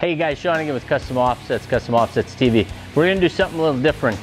Hey guys, Sean again with Custom Offsets TV. We're going to do something a little different.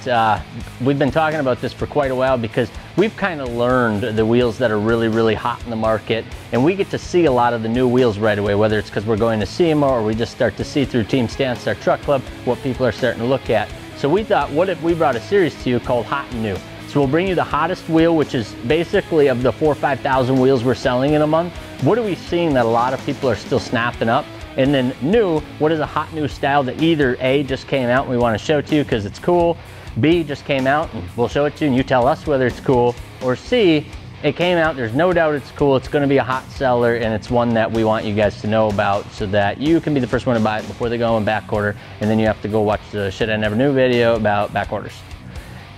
We've been talking about this for quite a while because we've kind of learned the wheels that are really hot in the market, and we get to see a lot of the new wheels right away, whether it's because we're going to SEMA or we just start to see through Team Stance, our truck club, what people are starting to look at. So we thought, what if we brought a series to you called Hot and New? So we'll bring you the hottest wheel, which is basically of the 4,000 or 5,000 wheels we're selling in a month. What are we seeing that a lot of people are still snapping up? And then new, what is a hot new style that either A, just came out and we want to show it to you because it's cool, B, just came out and we'll show it to you and you tell us whether it's cool, or C, it came out, there's no doubt it's cool, it's going to be a hot seller, and it's one that we want you guys to know about so that you can be the first one to buy it before they go in back order, and then you have to go watch the Shit I Never Knew video about back orders.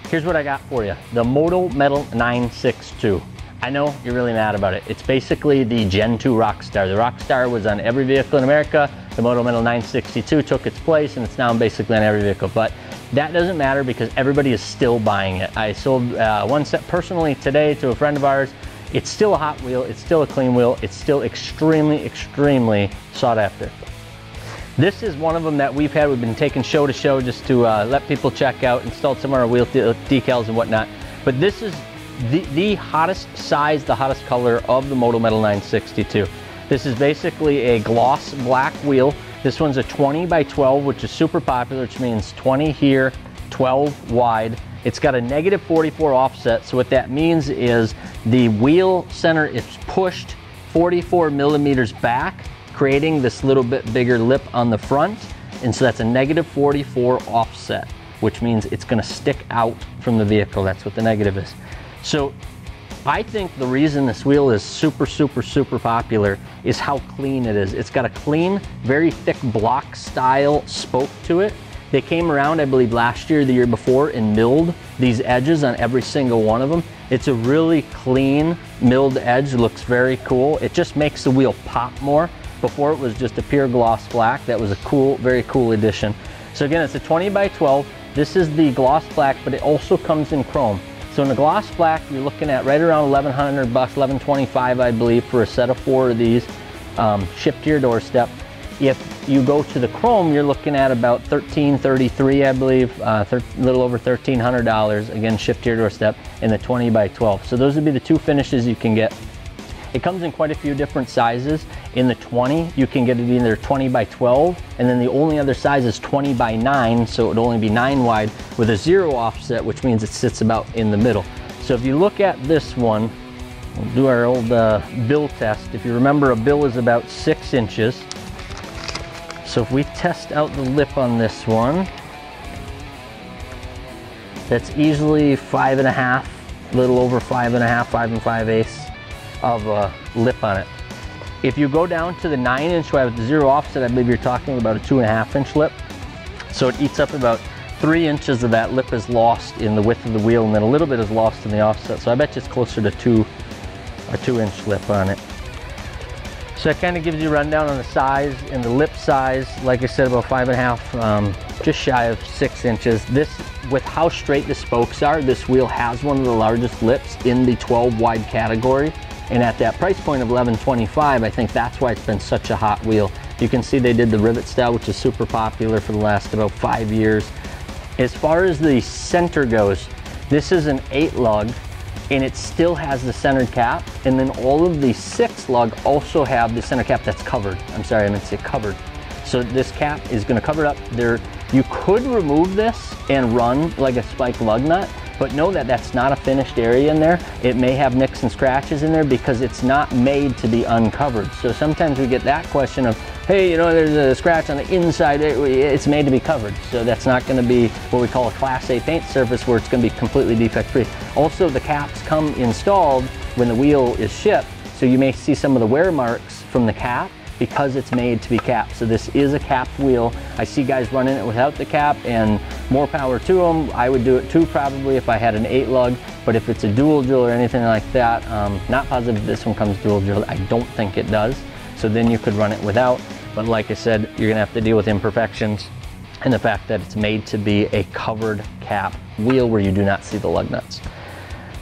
Here's what I got for you, the Moto Metal 962. I know you're really mad about it. It's basically the Gen 2 Rockstar. The Rockstar was on every vehicle in America. The Moto Metal 962 took its place, and it's now basically on every vehicle. But that doesn't matter because everybody is still buying it. I sold one set personally today to a friend of ours. It's still a hot wheel. It's still a clean wheel. It's still extremely sought after. This is one of them that we've been taking show to show just to let people check out, installed some of our wheel decals and whatnot. But this is the hottest size, the hottest color of the Moto Metal 962. This is basically a gloss black wheel. This one's a 20 by 12, which is super popular, which means 20 here, 12 wide. It's got a -44 offset, so what that means is the wheel center is pushed 44 millimeters back, creating this little bit bigger lip on the front, and so that's a -44 offset, which means it's gonna stick out from the vehicle. That's what the negative is. So I think the reason this wheel is super popular is how clean it is. It's got a clean, very thick block style spoke to it. They came around, I believe, last year, the year before, and milled these edges on every single one of them. It's a really clean milled edge, looks very cool. It just makes the wheel pop more. Before it was just a pure gloss black. That was a cool, very cool addition. So again, it's a 20 by 12. This is the gloss black, but it also comes in chrome. So in the gloss black, you're looking at right around $1,100 bucks, $1,125, I believe, for a set of 4 of these, shipped to your doorstep. If you go to the chrome, you're looking at about $1,333, I believe, a little over $1,300, again, shipped to your doorstep, in the 20 by 12. So those would be the 2 finishes you can get. It comes in quite a few different sizes. In the 20, you can get it either 20 by 12, and then the only other size is 20 by 9, so it would only be 9 wide with a 0 offset, which means it sits about in the middle. So if you look at this one, we'll do our old bill test. If you remember, a bill is about 6 inches. So if we test out the lip on this one, that's easily 5.5, a little over 5.5, 5 5/8 of a lip on it. If you go down to the 9-inch with the 0 offset, I believe you're talking about a 2.5-inch lip. So it eats up about 3 inches of that lip is lost in the width of the wheel, and then a little bit is lost in the offset. So I bet you it's closer to a 2-inch lip on it. So that kind of gives you a rundown on the size and the lip size. Like I said, about 5.5, just shy of 6 inches. This, with how straight the spokes are, this wheel has one of the largest lips in the 12 wide category. And at that price point of $1,125, I think that's why it's been such a hot wheel. You can see they did the rivet style, which is super popular for the last about 5 years. As far as the center goes, this is an 8 lug, and it still has the centered cap. And then all of the 6 lug also have the center cap that's covered. I'm sorry, I meant to say covered. So this cap is gonna cover it up there. You could remove this and run like a spike lug nut, but know that that's not a finished area in there. It may have nicks and scratches in there because it's not made to be uncovered. So sometimes we get that question of, hey, you know, there's a scratch on the inside, it's made to be covered. So that's not gonna be what we call a Class A paint surface where it's gonna be completely defect-free. Also, the caps come installed when the wheel is shipped, so you may see some of the wear marks from the cap because it's made to be capped. So this is a capped wheel. I see guys running it without the cap, and more power to them. I would do it too probably if I had an 8 lug, but if it's a dual drill or anything like that, not positive if this one comes dual drill. I don't think it does. So then you could run it without, but like I said, you're gonna have to deal with imperfections and the fact that it's made to be a covered cap wheel where you do not see the lug nuts.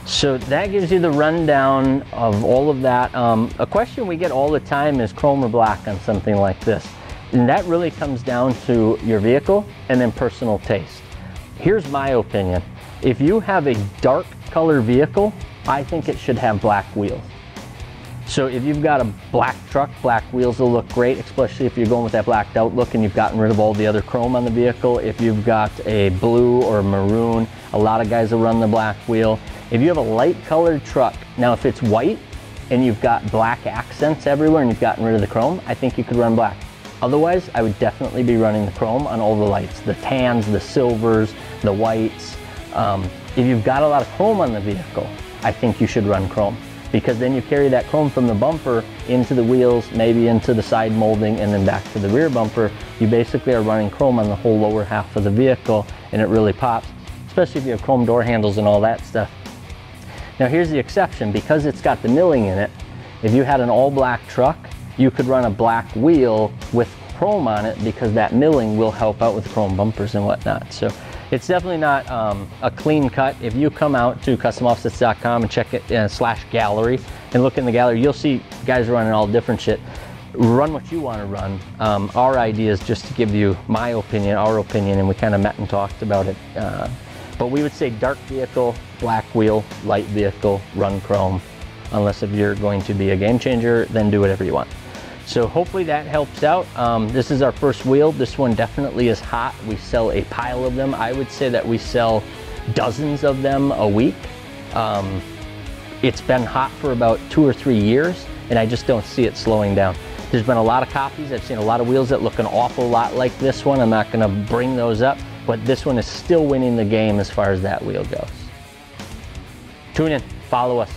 So that gives you the rundown of all of that. A question we get all the time is chrome or black on something like this. And that really comes down to your vehicle and then personal taste. Here's my opinion. If you have a dark color vehicle, I think it should have black wheels. So if you've got a black truck, black wheels will look great, especially if you're going with that blacked out look and you've gotten rid of all the other chrome on the vehicle. If you've got a blue or maroon, a lot of guys will run the black wheel. If you have a light colored truck, now if it's white and you've got black accents everywhere and you've gotten rid of the chrome, I think you could run black. Otherwise, I would definitely be running the chrome on all the lights, the tans, the silvers, the whites. If you've got a lot of chrome on the vehicle, I think you should run chrome, because then you carry that chrome from the bumper into the wheels, maybe into the side molding, and then back to the rear bumper. You basically are running chrome on the whole lower half of the vehicle, and it really pops, especially if you have chrome door handles and all that stuff. Now here's the exception. Because it's got the milling in it, if you had an all black truck, you could run a black wheel with chrome on it, because that milling will help out with chrome bumpers and whatnot. So it's definitely not a clean cut. If you come out to customoffsets.com and check it /gallery and look in the gallery, you'll see guys running all different shit. Run what you want to run. Our idea is just to give you my opinion, our opinion, and we kind of met and talked about it. But we would say dark vehicle, black wheel, light vehicle, run chrome. Unless if you're going to be a game changer, then do whatever you want. So hopefully that helps out. This is our first wheel. This one definitely is hot. We sell a pile of them. I would say that we sell dozens of them a week. It's been hot for about 2 or 3 years, and I just don't see it slowing down. There's been a lot of copies. I've seen a lot of wheels that look an awful lot like this one. I'm not gonna bring those up, but this one is still winning the game as far as that wheel goes. Tune in, follow us.